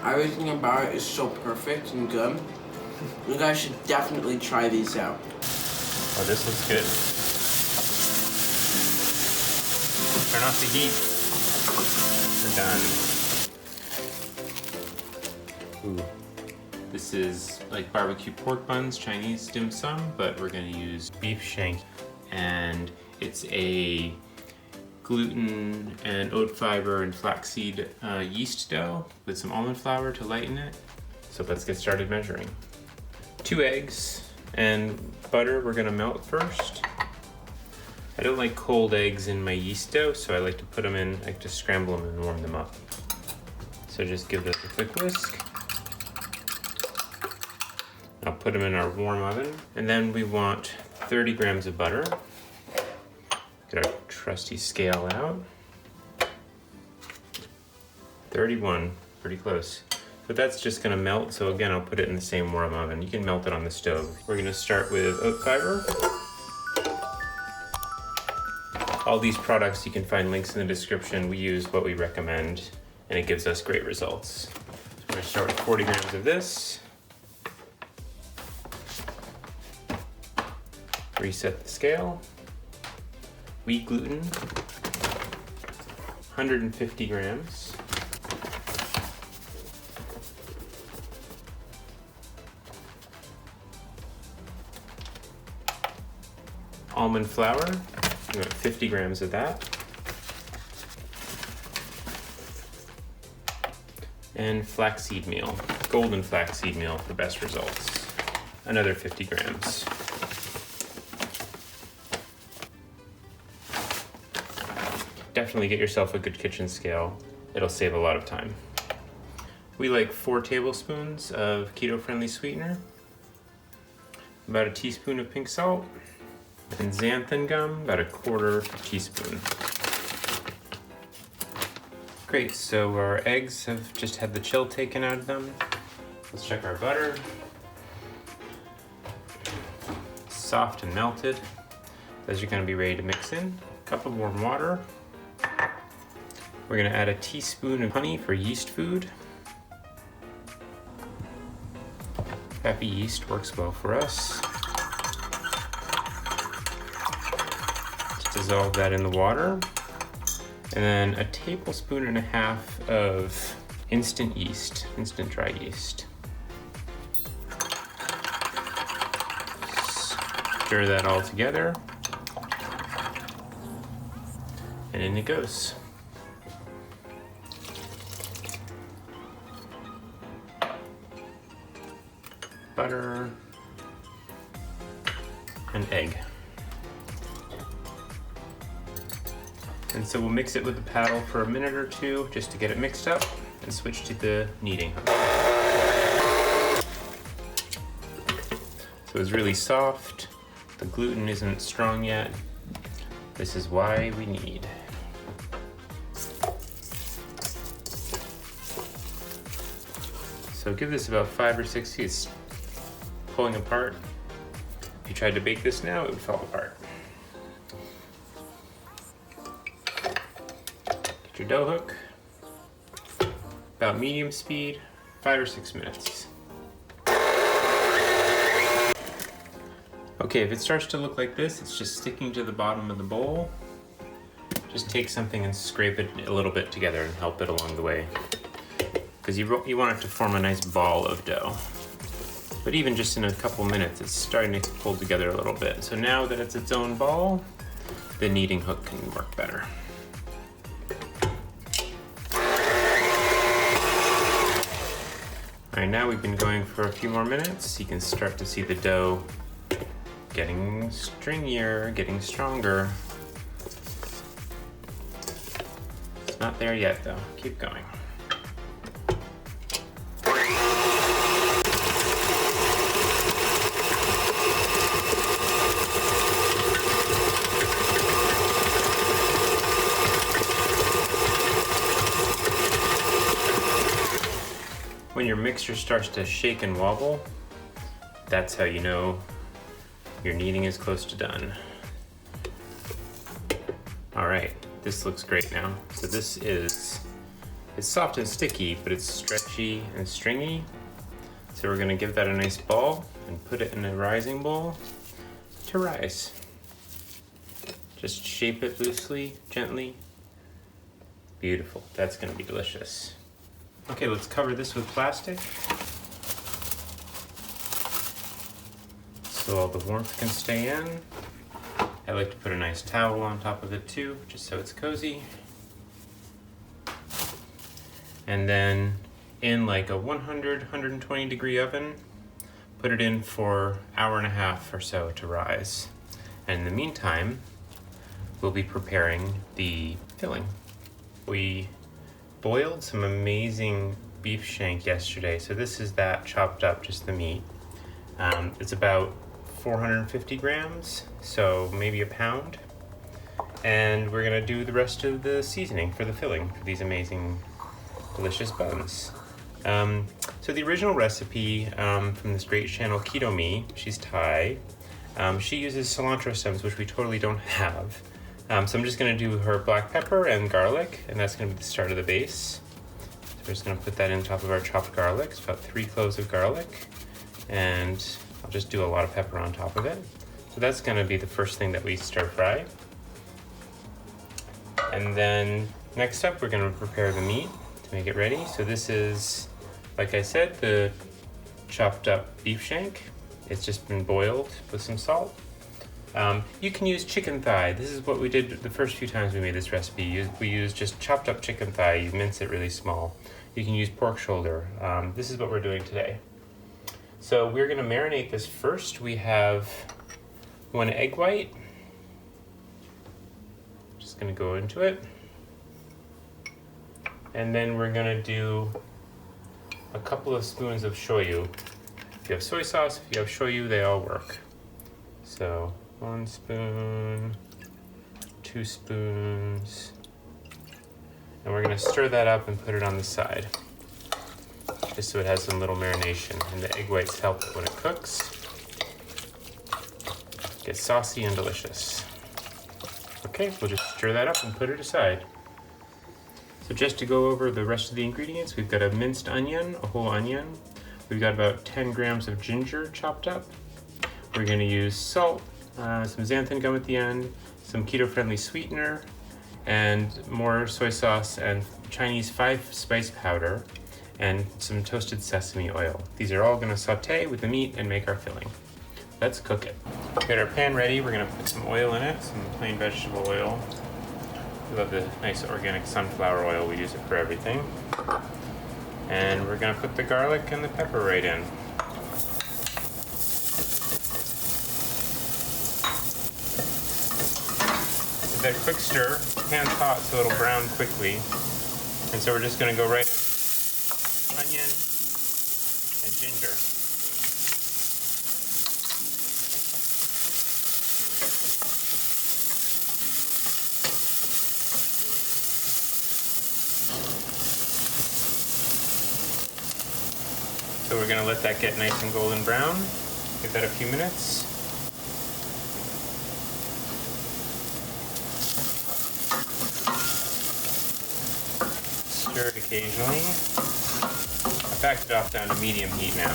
Everything about it is so perfect and good. You guys should definitely try these out. Oh, this looks good. Turn off the heat. We're done. Ooh. This is like barbecue pork buns, Chinese dim sum, but we're gonna use beef shank. And it's a gluten and oat fiber and flaxseed yeast dough with some almond flour to lighten it. So let's get started measuring. 2 eggs and butter we're gonna melt first. I don't like cold eggs in my yeast dough, so I like to put them in, I like to scramble them and warm them up. So just give this a quick whisk. I'll put them in our warm oven. And then we want 30 grams of butter. Get our trusty scale out. 31, pretty close. But that's just gonna melt, so again, I'll put it in the same warm oven. You can melt it on the stove. We're gonna start with oat fiber. All these products, you can find links in the description. We use what we recommend, and it gives us great results. So we're gonna start with 40 grams of this. Reset the scale. Wheat gluten, 150 grams. Almond flour, we want 50 grams of that. And flaxseed meal, golden flaxseed meal for best results. Another 50 grams. Definitely get yourself a good kitchen scale. It'll save a lot of time. We like 4 tablespoons of Keto Friendly Sweetener, about a teaspoon of pink salt, and Xanthan Gum, about a 1/4 teaspoon. Great, so our eggs have just had the chill taken out of them. Let's check our butter. Soft and melted. Those are gonna be ready to mix in. A cup of warm water. We're gonna add a teaspoon of honey for yeast food. Happy yeast works well for us. Just dissolve that in the water. And then a 1.5 tablespoons of instant yeast, instant dry yeast. Stir that all together. And in it goes. Butter and egg. And so we'll mix it with the paddle for a minute or two just to get it mixed up and switch to the kneading hook. So it's really soft. The gluten isn't strong yet. This is why we knead. So give this about 5 or 6 seconds. Pulling apart. If you tried to bake this now, it would fall apart. Get your dough hook. About medium speed, 5 or 6 minutes. Okay, if it starts to look like this, it's just sticking to the bottom of the bowl. Just take something and scrape it a little bit together and help it along the way. Because you want it to form a nice ball of dough. But even just in a couple minutes, it's starting to pull together a little bit. So now that it's its own ball, the kneading hook can work better. All right, now we've been going for a few more minutes. You can start to see the dough getting stringier, getting stronger. It's not there yet though, keep going. When your mixture starts to shake and wobble, that's how you know your kneading is close to done. All right, this looks great now. So this is It's soft and sticky, but it's stretchy and stringy. So we're gonna give that a nice ball and put it in a rising bowl to rise. Just shape it loosely, gently. Beautiful, that's gonna be delicious. Okay, let's cover this with plastic so all the warmth can stay in. I like to put a nice towel on top of it too, just so it's cozy. And then in like a 120 degree oven, put it in for an hour and a half or so to rise. And in the meantime, we'll be preparing the filling. We boiled some amazing beef shank yesterday. So this is that chopped up, just the meat. It's about 450 grams, so maybe a pound. And we're gonna do the rest of the seasoning for the filling for these amazing, delicious buns. So the original recipe from this great channel, Keto Me, she's Thai. She uses cilantro stems, which we totally don't have. So I'm just gonna do her black pepper and garlic, and that's gonna be the start of the base. So we're just gonna put that in top of our chopped garlic. It's about 3 cloves of garlic, and I'll just do a lot of pepper on top of it. So that's gonna be the first thing that we stir fry. And then next up, we're gonna prepare the meat to make it ready. So this is, like I said, the chopped up beef shank. It's just been boiled with some salt. You can use chicken thigh. This is what we did the first few times we made this recipe. We used just chopped up chicken thigh. You mince it really small. You can use pork shoulder. This is what we're doing today. So we're gonna marinate this first. We have 1 egg white. Just gonna go into it. And then we're gonna do a couple of spoons of shoyu. If you have soy sauce, if you have shoyu, they all work. So 1 spoon, 2 spoons, and we're gonna stir that up and put it on the side, just so it has some little marination, and the egg whites help when it cooks. Get saucy and delicious. Okay, we'll just stir that up and put it aside. So just to go over the rest of the ingredients, we've got a minced onion, a whole onion. We've got about 10 grams of ginger chopped up. We're gonna use salt, some xanthan gum at the end, some keto friendly sweetener, and more soy sauce and Chinese 5 spice powder, and some toasted sesame oil. These are all gonna saute with the meat and make our filling. Let's cook it. Get our pan ready. We're gonna put some oil in it, some plain vegetable oil. We love the nice organic sunflower oil. We use it for everything. And we're gonna put the garlic and the pepper right in. Give that a quick stir. Pan's hot, so it'll brown quickly. And so we're just gonna go right in onion and ginger. So we're gonna let that get nice and golden brown. Give that a few minutes. Stir it occasionally. I backed it off down to medium heat now.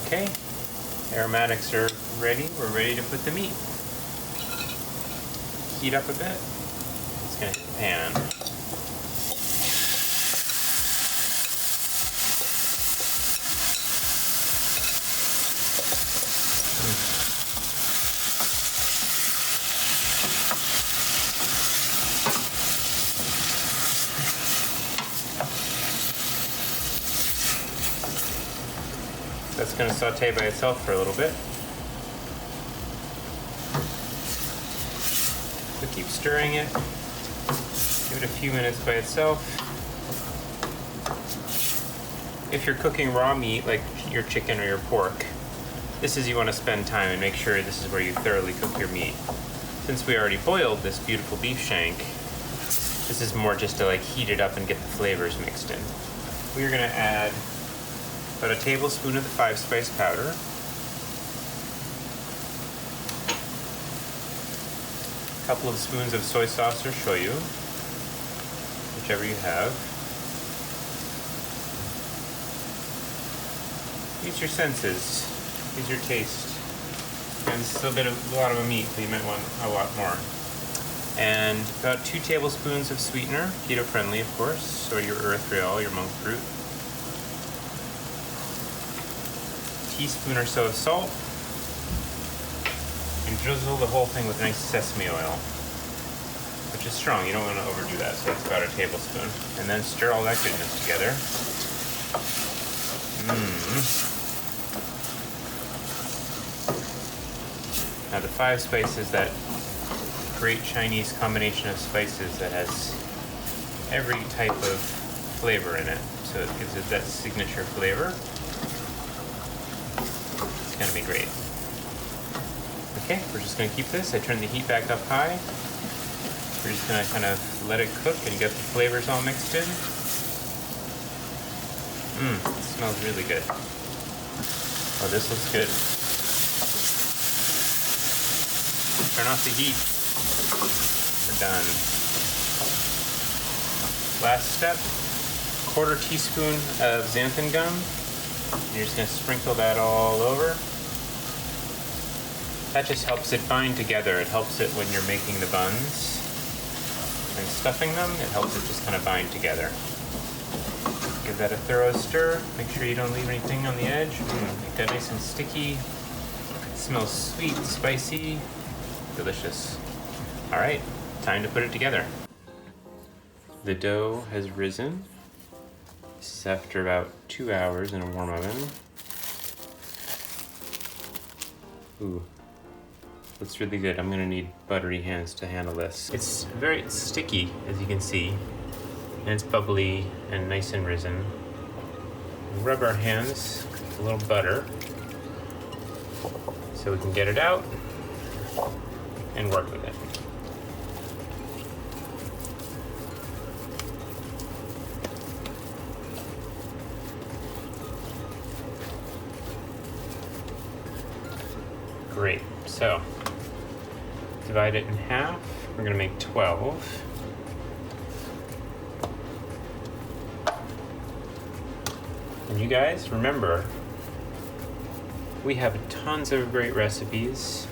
Okay, aromatics are ready. We're ready to put the meat. Heat up a bit. It's gonna hit the pan. That's going to saute by itself for a little bit. So keep stirring it. Give it a few minutes by itself. If you're cooking raw meat, like your chicken or your pork, this is you want to spend time and make sure this is where you thoroughly cook your meat. Since we already boiled this beautiful beef shank, this is more just to like heat it up and get the flavors mixed in. We're gonna add about a tablespoon of the 5-spice powder, a couple of spoons of soy sauce or shoyu, whichever you have. Use your senses, use your taste. And this is a lot of a meat, so you might want a lot more. And about 2 tablespoons of sweetener, keto friendly of course, or your erythritol, your monk fruit. Teaspoon or so of salt. And drizzle the whole thing with nice sesame oil, which is strong. You don't want to overdo that, so it's about a tablespoon. And then stir all that goodness together. Now the 5 spices, that great Chinese combination of spices that has every type of flavor in it. So it gives it that signature flavor. It's gonna be great. Okay, we're just gonna keep this. I turned the heat back up high. We're just gonna kind of let it cook and get the flavors all mixed in. It smells really good. Oh, this looks good. Turn off the heat. We're done. Last step, 1/4 teaspoon of xanthan gum. You're just gonna sprinkle that all over. That just helps it bind together. It helps it when you're making the buns and stuffing them. It helps it just kind of bind together. Give that a thorough stir. Make sure you don't leave anything on the edge. Make that nice and sticky. It smells sweet, spicy, delicious. All right, time to put it together. The dough has risen. This is after about 2 hours in a warm oven. Ooh, looks really good. I'm gonna need buttery hands to handle this. It's very sticky, as you can see, and it's bubbly and nice and risen. We'll rub our hands with a little butter so we can get it out and work with it. Great, so divide it in half. We're gonna make 12. And you guys, remember, we have tons of great recipes.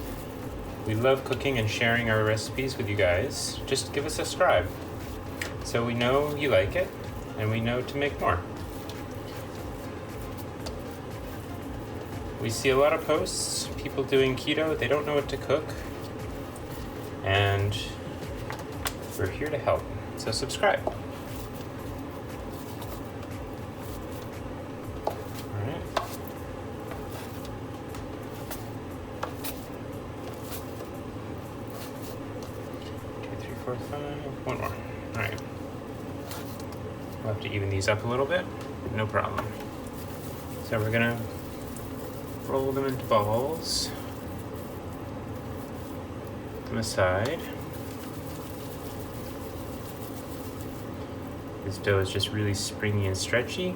We love cooking and sharing our recipes with you guys. Just give us a subscribe so we know you like it and we know to make more. We see a lot of posts, people doing keto, they don't know what to cook, and we're here to help, so subscribe. All right. 2, 3, 4, 5, one more. All right. We'll have to even these up a little bit, no problem. So we're gonna roll them into balls. Put them aside. This dough is just really springy and stretchy.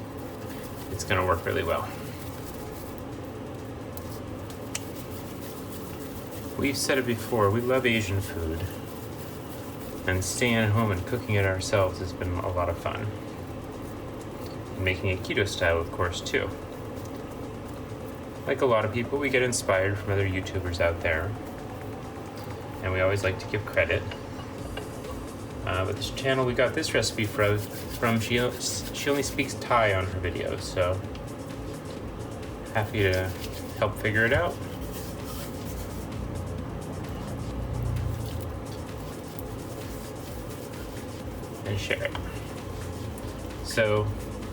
It's gonna work really well. We've said it before, we love Asian food. And staying at home and cooking it ourselves has been a lot of fun. And making it keto style, of course, too. Like a lot of people, we get inspired from other YouTubers out there, and we always like to give credit. But this channel we got this recipe from, she only speaks Thai on her videos, so happy to help figure it out. And share it. So,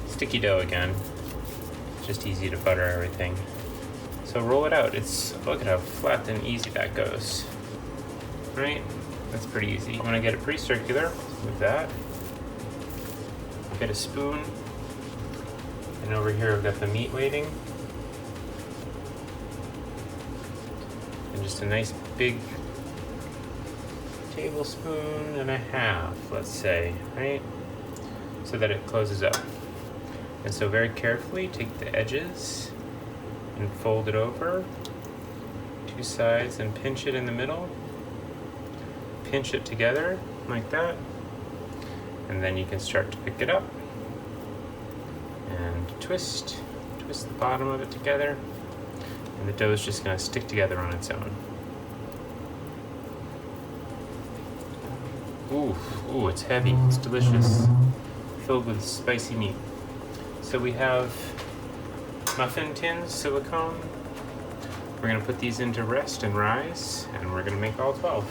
sticky dough again. It's just easy to butter everything. So roll it out. Look at how flat and easy that goes. Right? That's pretty easy. You want to get it pretty circular with that. Get a spoon. And over here I've got the meat waiting. And just a nice big tablespoon and a half, let's say, right? So that it closes up. And so very carefully take the edges and fold it over, 2 sides, and pinch it in the middle. Pinch it together like that. And then you can start to pick it up and twist the bottom of it together. And the dough is just gonna stick together on its own. Ooh, it's heavy, it's delicious. Filled with spicy meat. So we have muffin tins, silicone. We're gonna put these into rest and rise, and we're gonna make all 12.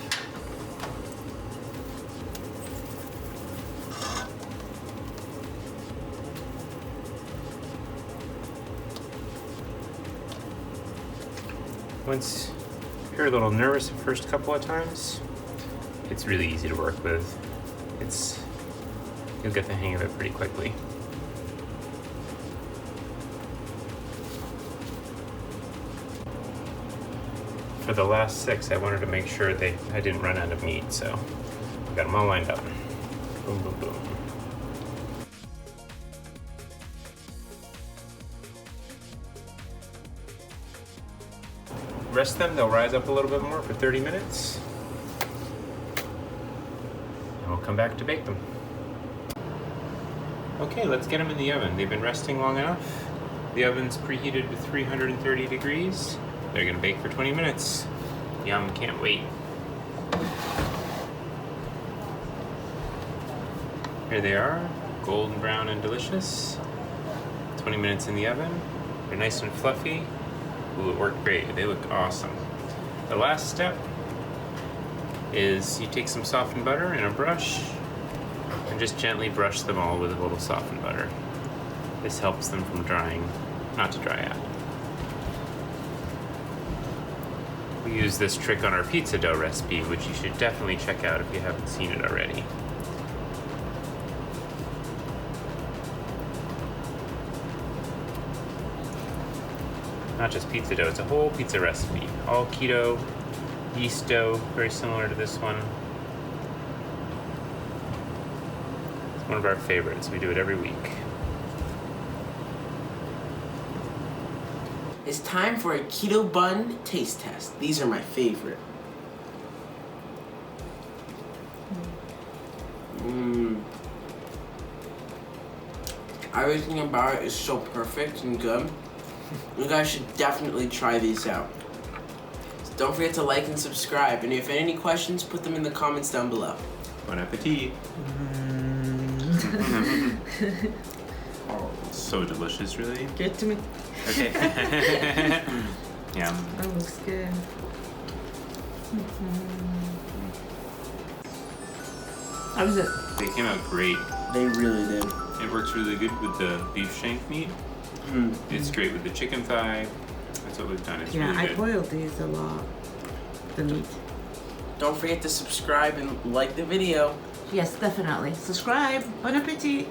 Once you're a little nervous the first couple of times, it's really easy to work with. You'll get the hang of it pretty quickly. For the last 6, I wanted to make sure I didn't run out of meat, so I got them all lined up. Boom, boom, boom. Rest them, they'll rise up a little bit more for 30 minutes. And we'll come back to bake them. Okay, let's get them in the oven. They've been resting long enough. The oven's preheated to 330 degrees. They're gonna bake for 20 minutes. Yum, can't wait. Here they are, golden brown and delicious. 20 minutes in the oven. They're nice and fluffy. Ooh, it worked great. They look awesome. The last step is you take some softened butter and a brush and just gently brush them all with a little softened butter. This helps them from drying, not to dry out. We use this trick on our pizza dough recipe, which you should definitely check out if you haven't seen it already. Not just pizza dough, it's a whole pizza recipe. All keto, yeast dough, very similar to this one. It's one of our favorites. We do it every week. It's time for a keto bun taste test. These are my favorite. Everything about it is so perfect and good. You guys should definitely try these out. So don't forget to like and subscribe. And if you have any questions, put them in the comments down below. Bon appetit. Oh, so delicious, really. Get to me. Okay. Yum. That looks good. How was it? They came out great. They really did. It works really good with the beef shank meat. It's great with the chicken thigh. That's what we've done. It's Yeah, really I good. boiled these a lot. The meat. Don't forget to subscribe and like the video. Yes, definitely. Subscribe. Bon appetit.